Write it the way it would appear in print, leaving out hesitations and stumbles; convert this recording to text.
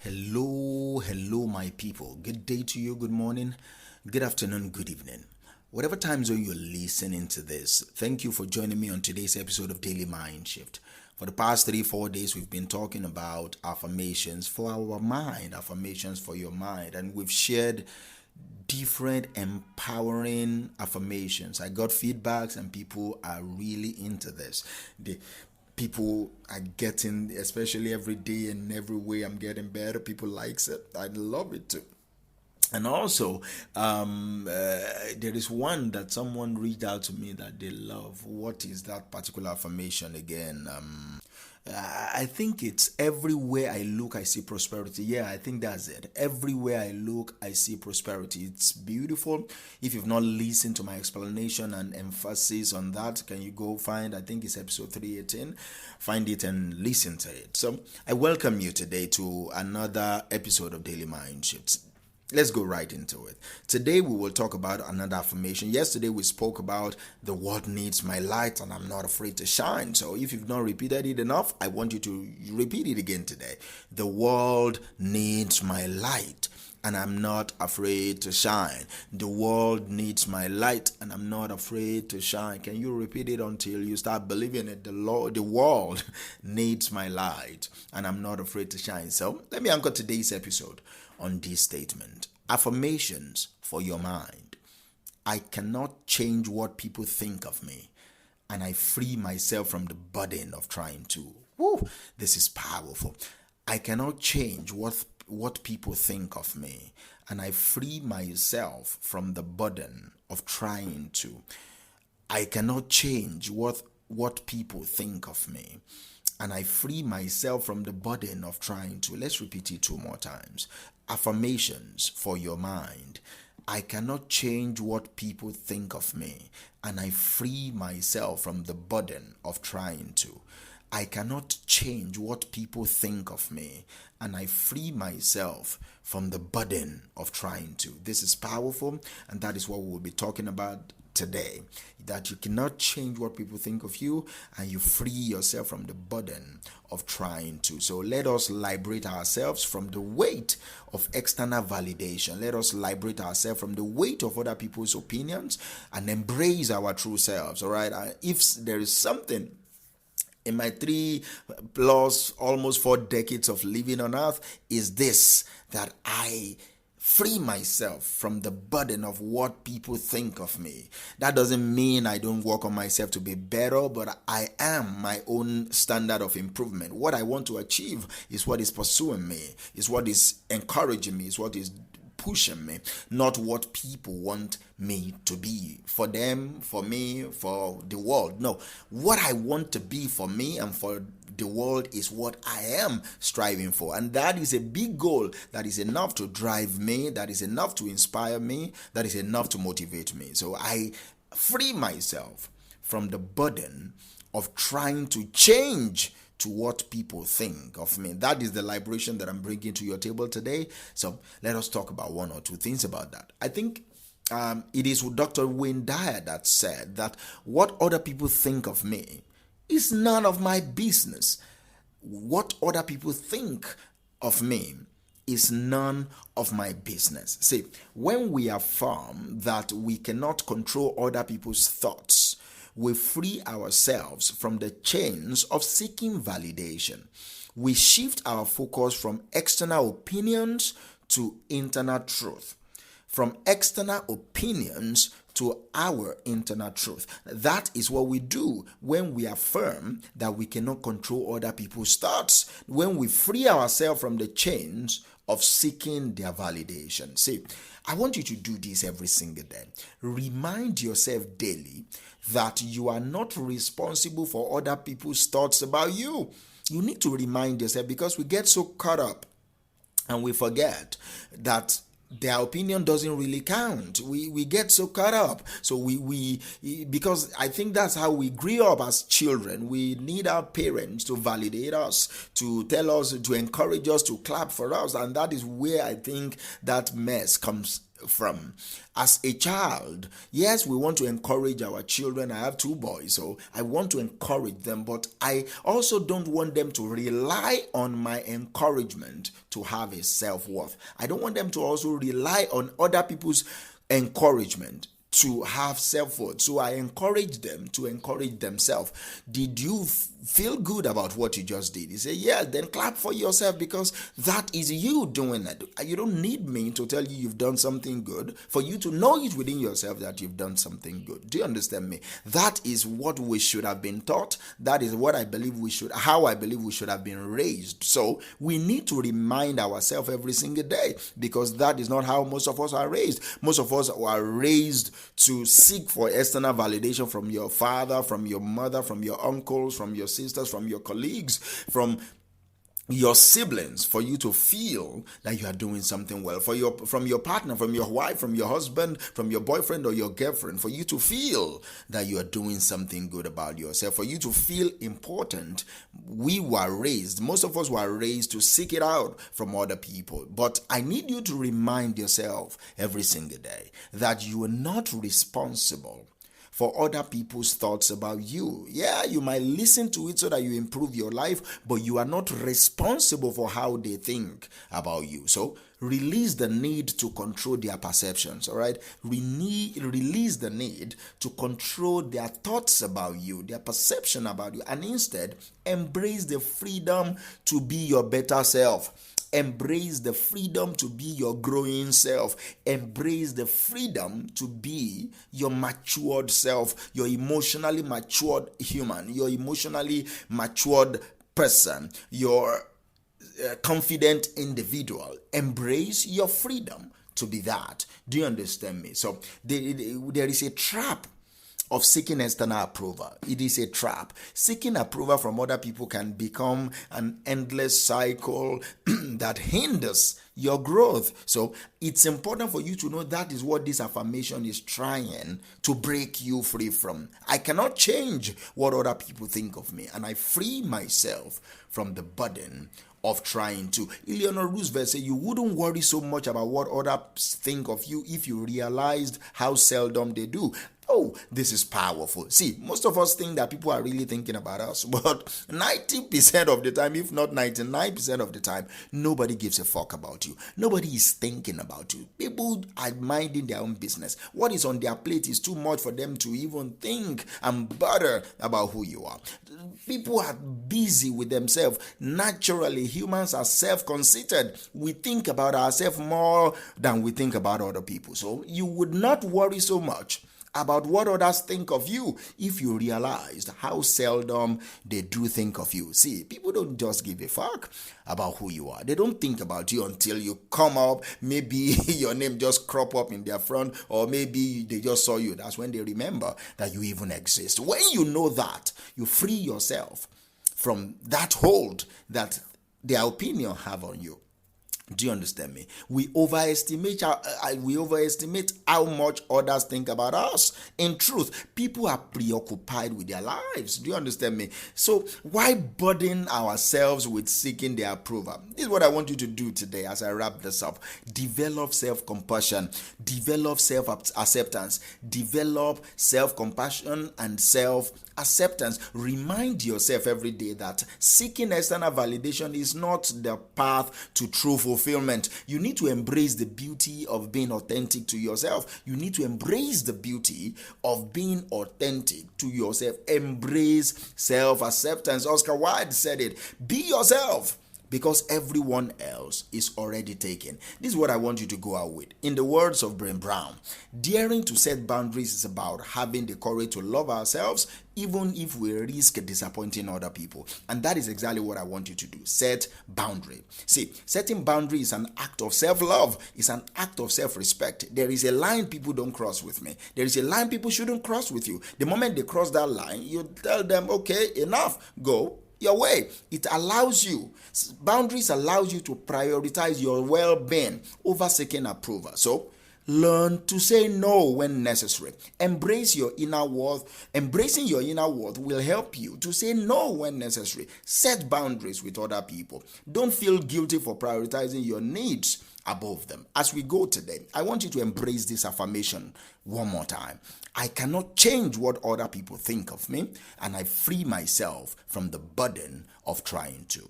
Hello, my people. Good day to you, good morning, good afternoon, good evening. Whatever time zone you're listening to this, thank you for joining me on today's episode of Daily Mind Shift. For the past 3-4 days, we've been talking about affirmations for our mind, affirmations for your mind, and we've shared different empowering affirmations. I got feedbacks, and people are really into this. People are getting, especially every day and every way I'm getting better. People likes it. I love it too. And also, there is one that someone reached out to me that they love. What is that particular affirmation again? I think it's everywhere I look, I see prosperity. Yeah, I think that's it. Everywhere I look, I see prosperity. It's beautiful. If you've not listened to my explanation and emphasis on that, can you go find, I think it's episode 318, find it and listen to it. So I welcome you today to another episode of Daily Mind Shifts. Let's go right into it. Today we will talk about another affirmation. Yesterday we spoke about the world needs my light and I'm not afraid to shine. So if you've not repeated it enough, I want you to repeat it again today. The world needs my light and I'm not afraid to shine. The world needs my light and I'm not afraid to shine. Can you repeat it until you start believing it? The world needs my light and I'm not afraid to shine. So let me anchor today's episode on this statement. Affirmations for your mind. I cannot change what people think of me, and I free myself from the burden of trying to. Woo, this is powerful. I cannot change what people think of me, and I free myself from the burden of trying to. I cannot change what people think of me, and I free myself from the burden of trying to. Let's repeat it 2 more times. Affirmations for your mind. I cannot change what people think of me, and I free myself from the burden of trying to. I cannot change what people think of me, and I free myself from the burden of trying to. This is powerful, and that is what we will be talking about today. That you cannot change what people think of you, and you free yourself from the burden of trying to. So let us liberate ourselves from the weight of external validation. Let us liberate ourselves from the weight of other people's opinions and embrace our true selves. All right. If there is something in my 3 plus almost 4 decades of living on earth, is this, that I free myself from the burden of what people think of me. That doesn't mean I don't work on myself to be better, but I am my own standard of improvement. What I want to achieve is what is pursuing me, is what is encouraging me, is what is pushing me, not what people want me to be. For them, for me, for the world. No, what I want to be for me and for the world is what I am striving for. And that is a big goal that is enough to drive me, that is enough to inspire me, that is enough to motivate me. So I free myself from the burden of trying to change to what people think of me. That is the liberation that I'm bringing to your table today. So let us talk about 1 or 2 things about that. I think it is Dr. Wayne Dyer that said that what other people think of me is none of my business. What other people think of me is none of my business. See, when we affirm that we cannot control other people's thoughts, we free ourselves from the chains of seeking validation. We shift our focus from external opinions to internal truth. From external opinions to our internal truth. That is what we do when we affirm that we cannot control other people's thoughts, when we free ourselves from the chains of seeking their validation. See, I want you to do this every single day. Remind yourself daily that you are not responsible for other people's thoughts about you. You need to remind yourself, because we get so caught up and we forget that their opinion doesn't really count. We get so caught up. So we because I think that's how we grew up as children. We need our parents to validate us, to tell us, to encourage us, to clap for us, and that is where I think that mess comes from. As a child, yes, we want to encourage our children. I have 2 boys, so I want to encourage them, but I also don't want them to rely on my encouragement to have a self-worth. I don't want them to also rely on other people's encouragement to have self-worth. So I encourage them to encourage themselves. Did you feel good about what you just did? You say, yeah, then clap for yourself, because that is you doing it. You don't need me to tell you you've done something good for you to know it within yourself that you've done something good. Do you understand me? That is what we should have been taught. That is what I believe how I believe we should have been raised. So we need to remind ourselves every single day, because that is not how most of us are raised. Most of us are raised to seek for external validation from your father, from your mother, from your uncles, from your sisters, from your colleagues, from your siblings, for you to feel that you are doing something well, from your partner, from your wife, from your husband, from your boyfriend or your girlfriend, for you to feel that you are doing something good about yourself, for you to feel important. Most of us were raised to seek it out from other people. But I need you to remind yourself every single day that you are not responsible for other people's thoughts about you. Yeah, you might listen to it so that you improve your life, but you are not responsible for how they think about you. So release the need to control their perceptions, all right? Release the need to control their thoughts about you, their perception about you, and instead embrace the freedom to be your better self. Embrace the freedom to be your growing self. Embrace the freedom to be your matured self, your emotionally matured human, your emotionally matured person, your confident individual. Embrace your freedom to be that. Do you understand me? So there is a trap of seeking external approval. It is a trap. Seeking approval from other people can become an endless cycle that hinders your growth. So it's important for you to know that is what this affirmation is trying to break you free from. I cannot change what other people think of me, and I free myself from the burden of trying to. Eleanor Roosevelt said you wouldn't worry so much about what others think of you if you realized how seldom they do. Oh, this is powerful. See, most of us think that people are really thinking about us, but 90% of the time, if not 99% of the time, nobody gives a fuck about you. Nobody is thinking about you. People are minding their own business. What is on their plate is too much for them to even think and bother about who you are. People are busy with themselves. Naturally, humans are self-conceited. We think about ourselves more than we think about other people. So you would not worry so much about what others think of you if you realized how seldom they do think of you. See, people don't just give a fuck about who you are. They don't think about you until you come up. Maybe your name just crop up in their front, or maybe they just saw you. That's when they remember that you even exist. When you know that, you free yourself from that hold that their opinion have on you. Do you understand me? We overestimate how much others think about us. In truth, people are preoccupied with their lives. Do you understand me? So why burden ourselves with seeking their approval? This is what I want you to do today as I wrap this up. Develop self-compassion, develop self-acceptance, develop self-compassion and self-acceptance. Remind yourself every day that seeking external validation is not the path to true fulfillment. You need to embrace the beauty of being authentic to yourself. You need to embrace the beauty of being authentic to yourself. Embrace self-acceptance. Oscar Wilde said it. Be yourself, because everyone else is already taken. This is what I want you to go out with. In the words of Brene Brown, daring to set boundaries is about having the courage to love ourselves even if we risk disappointing other people. And that is exactly what I want you to do. Set boundary. See, setting boundary is an act of self-love. It's an act of self-respect. There is a line people don't cross with me. There is a line people shouldn't cross with you. The moment they cross that line, you tell them, okay, enough, go your way. It allows you, boundaries allows you to prioritize your well-being over seeking approval. So Learn to say no when necessary. Embrace your inner worth. Embracing your inner worth will help you to say no when necessary. Set boundaries with other people. Don't feel guilty for prioritizing your needs above them. As we go today, I want you to embrace this affirmation one more time. I cannot change what other people think of me, and I free myself from the burden of trying to.